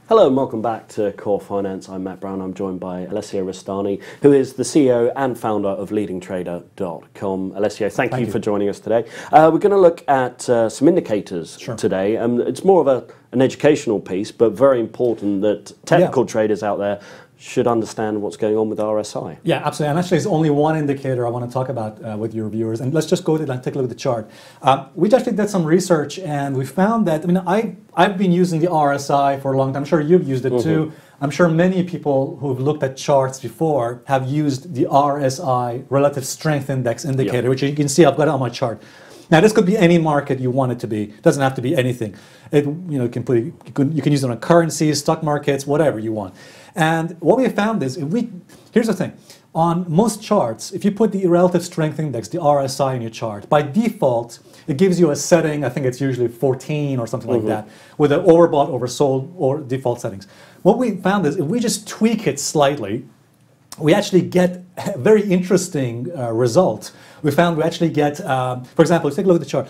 Hello and welcome back to Core Finance. I'm Matt Brown. I'm joined by Alessio Rastani, who is the CEO and founder of leadingtrader.com. Alessio, thank you for joining us today. We're going to look at some indicators today. It's more of an educational piece, but very important that technical traders out there should understand what's going on with RSI. Yeah, absolutely. And actually, there's only one indicator I want to talk about with your viewers. And let's just go to and take a look at the chart. We actually did some research, and we found that, I've been using the RSI for a long time. I'm sure you've used it too. I'm sure many people who've looked at charts before have used the RSI, Relative Strength Index indicator, which you can see I've got it on my chart. Now, this could be any market you want it to be. It doesn't have to be anything. You can use it on currencies, stock markets, whatever you want. And what we have found is, here's the thing. On most charts, if you put the Relative Strength Index, the RSI, in your chart, by default, it gives you a setting, I think it's usually 14 or something like that, with an overbought, oversold, or default settings. What we found is, if we just tweak it slightly, we actually get a very interesting result. We found we actually get, for example, let's take a look at the chart.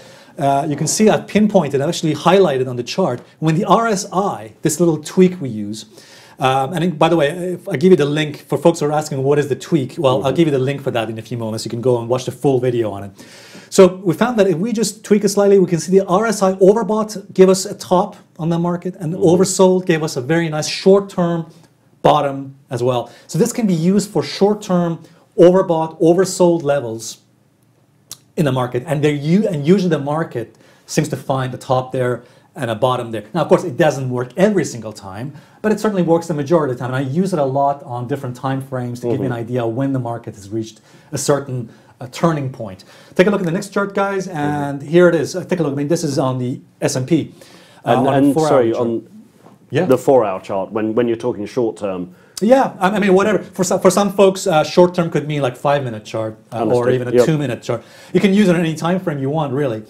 You can see I've pinpointed, I've actually highlighted on the chart, when the RSI, this little tweak we use, and by the way, if I give you the link for folks who are asking what is the tweak, well, I'll give you the link for that in a few moments. You can go and watch the full video on it. So we found that if we just tweak it slightly, we can see the RSI overbought give us a top on the market, and the oversold gave us a very nice short-term bottom as well. So this can be used for short-term overbought, oversold levels in the market, and usually the market seems to find a top there and a bottom there. Now, of course, it doesn't work every single time, but it certainly works the majority of the time. And I use it a lot on different time frames to give you an idea when the market has reached a certain turning point. Take a look at the next chart, guys, and here it is. Take a look. This is on the S&P. On the 4-hour chart, when you're talking short term. Yeah, whatever. For some folks, short term could mean like 5-minute chart or even a 2-minute chart. You can use it on any time frame you want, really.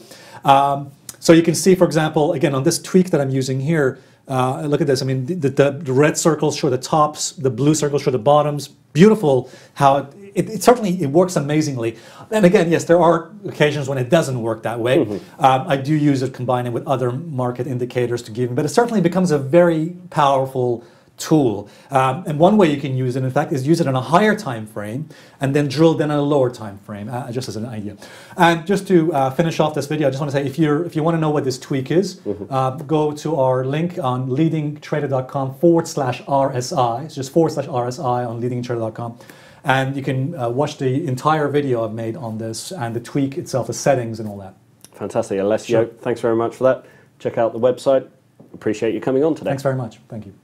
So you can see, for example, again, on this tweak that I'm using here, look at this. The red circles show the tops, the blue circles show the bottoms. Beautiful how it certainly works amazingly. And again, yes, there are occasions when it doesn't work that way. I do use it combining with other market indicators to give, but it certainly becomes a very powerful tool. And one way you can use it, in fact, is use it on a higher time frame and then drill down on a lower time frame, just as an idea. And just to finish off this video, I just want to say, if you want to know what this tweak is, go to our link on leadingtrader.com/RSI. It's just /RSI on leadingtrader.com. And you can watch the entire video I've made on this and the tweak itself, the settings and all that. Fantastic. Alessio, thanks very much for that. Check out the website. Appreciate you coming on today. Thanks very much. Thank you.